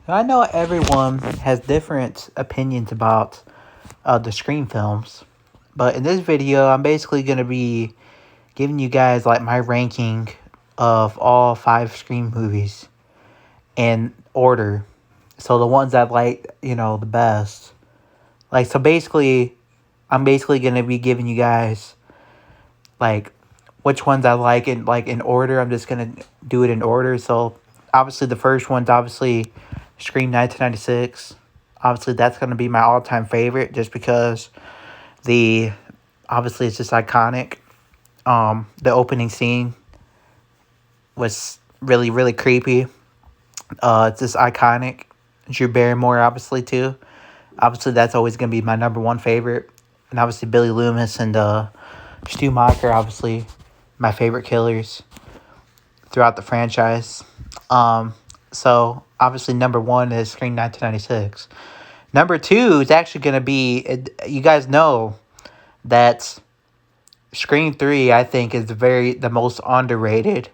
I know everyone has different opinions about the Scream films, but in this video, I'm basically going to be giving you guys like my ranking of all five Scream movies in order. So the ones I like, the best. Like, so basically, I'm basically going to be giving you guys like which ones I like in order. I'm just going to do it in order. So obviously, the first one's obviously Scream 1996. Obviously, that's going to be my all time favorite just because the obviously it's just iconic. The opening scene was really creepy. It's just iconic. Drew Barrymore, obviously too. Obviously, that's always gonna be my number one favorite, and obviously Billy Loomis and Stu Macher, obviously my favorite killers throughout the franchise. Um, so obviously number one is Scream 1996. Number two is actually gonna be you guys know that Scream 3 I think is the most underrated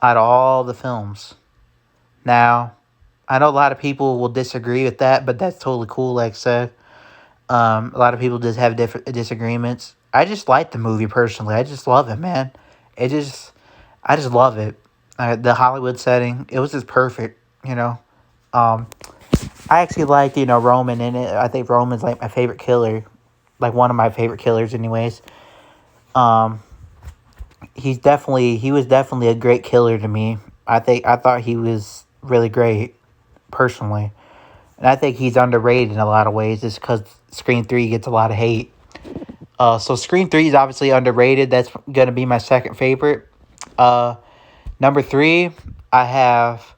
out of all the films. Now, I know a lot of people will disagree with that, but that's totally cool. Like I said, a lot of people just have different disagreements. I just like the movie personally. I just love it, man. It just, I just love it. The Hollywood setting, it was just perfect. You know, um, I actually liked Roman in it. I think Roman's like my favorite killer, like one of my favorite killers, anyways. Um, he was definitely a great killer to me. I thought he was really great personally. And I think he's underrated in a lot of ways just because Scream 3 gets a lot of hate. So Scream 3 is obviously underrated. That's going to be my second favorite. Uh, Number 3, I have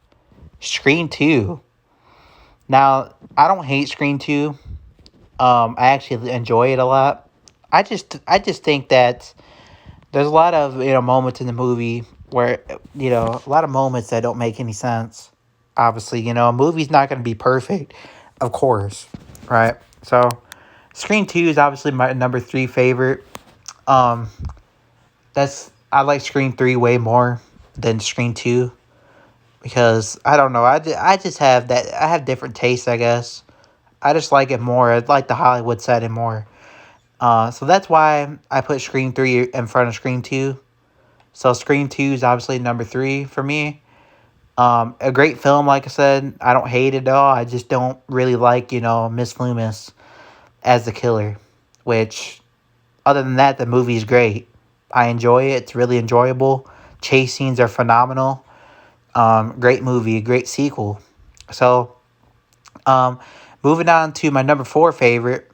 Scream 2. Now, I don't hate Scream 2. I actually enjoy it a lot. I just think that there's a lot of moments in the movie where a lot of moments that don't make any sense. Obviously, a movie's not going to be perfect, of course, right? So, Scream 2 is obviously my number 3 favorite. Um, that's I like Scream 3 way more than Scream 2 because I don't know. I just have that. I have different tastes, I guess. I just like it more. I like the Hollywood setting more. So that's why I put Scream 3 in front of Scream 2. So Scream 2 is obviously number 3 for me. A great film, like I said. I don't hate it all. I just don't really like, Miss Loomis as the killer. Which, other than that, the movie's great. I enjoy it. It's really enjoyable. Chase scenes are phenomenal. Great movie, great sequel. So, um, moving on to my number 4 favorite,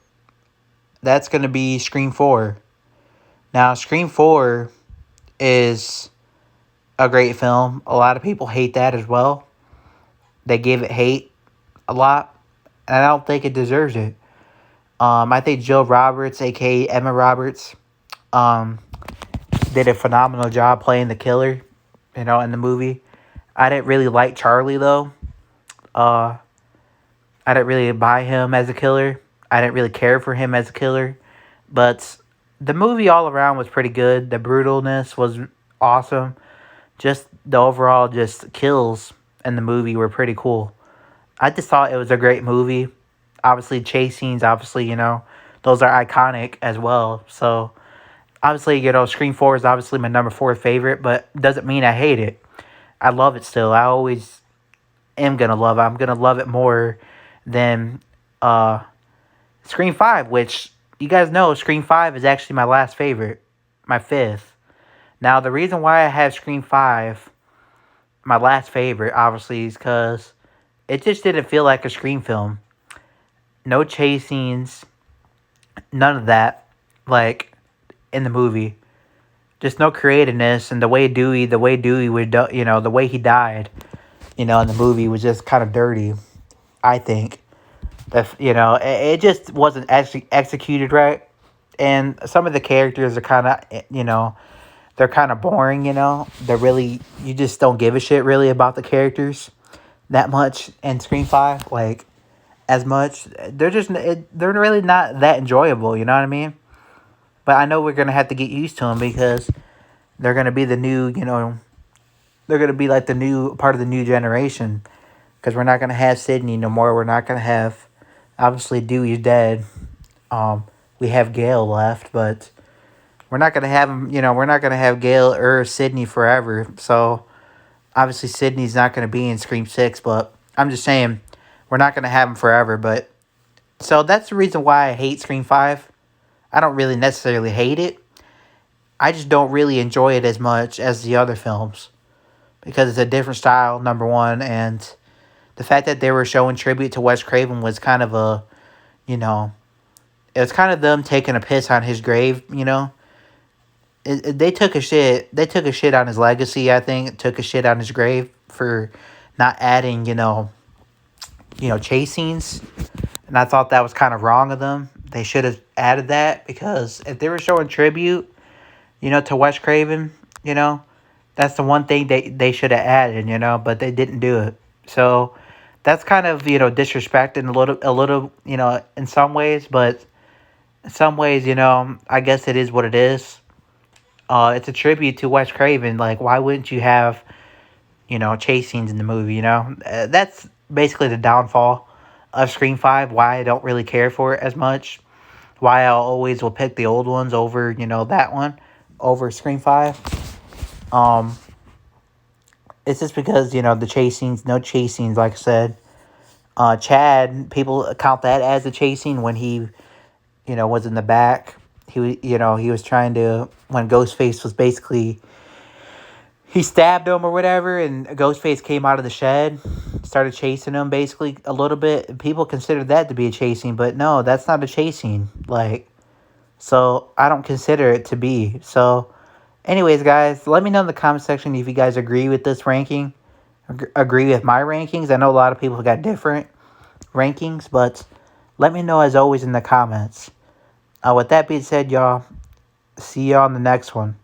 that's going to be Scream 4. Now, Scream 4 is a great film. A lot of people hate that as well. They give it hate a lot, and I don't think it deserves it. I think Jill Roberts, aka Emma Roberts, um, did a phenomenal job playing the killer, in the movie. I didn't really like Charlie though. Uh, I didn't really buy him as a killer. I didn't really care for him as a killer, but the movie all around was pretty good. The brutalness was awesome. Just the overall just kills in the movie were pretty cool. I just thought it was a great movie. Obviously, chase scenes, obviously, those are iconic as well. So, obviously, Scream 4 is obviously my number 4 favorite, but doesn't mean I hate it. I love it still. I always am going to love it. I'm going to love it more than uh, Scream 5, which you guys know Scream 5 is actually my last favorite, my fifth. Now, the reason why I have Scream 5, my last favorite, obviously, is because it just didn't feel like a Scream film. No chase scenes, none of that, like in the movie. Just no creativeness, and the way Dewey would, the way he died, in the movie was just kind of dirty. I think that it just wasn't actually executed right, and some of the characters are kind of they're kind of boring. They're really you just don't give a shit really about the characters that much in Scream 5, like as much. They're really not that enjoyable. You know what I mean? But I know we're gonna have to get used to them because they're gonna be the new, they're gonna be like the new part of the new generation. because we're not gonna have Sydney no more. We're not gonna have, obviously Dewey's dead. Um, we have Gale left, but we're not gonna have him. We're not gonna have Gale or Sydney forever. So obviously Sydney's not gonna be in Scream 6, but I'm just saying we're not gonna have him forever. But so that's the reason why I hate Scream 5. I don't really necessarily hate it. I just don't really enjoy it as much as the other films because it's a different style, number one, and the fact that they were showing tribute to Wes Craven was kind of you know, it was kind of them taking a piss on his grave. They took a shit. They took a shit on his legacy. I think took a shit on his grave for not adding, chase scenes, and I thought that was kind of wrong of them. They should have added that because if they were showing tribute, to Wes Craven, you know, that's the one thing they should have added, but they didn't do it. So that's kind of, disrespecting a little, in some ways, but in some ways, I guess it is what it is. It's a tribute to Wes Craven. Like, why wouldn't you have, chase scenes in the movie, that's basically the downfall of Scream 5, why I don't really care for it as much. Why I always will pick the old ones over, that one, over Scream 5. Um, it's just because, the chase scenes, no chase scenes, like I said. Chad, people count that as a chase scene when he, was in the back. He was trying to, when Ghostface was basically, he stabbed him or whatever, and Ghostface came out of the shed, started chasing him basically a little bit. People consider that to be a chase scene, but no, that's not a chase scene. Like, so I don't consider it to be. So, anyways, guys, let me know in the comment section if you guys agree with this ranking, agree with my rankings. I know a lot of people got different rankings, but let me know as always in the comments. With that being said, y'all, see y'all on the next one.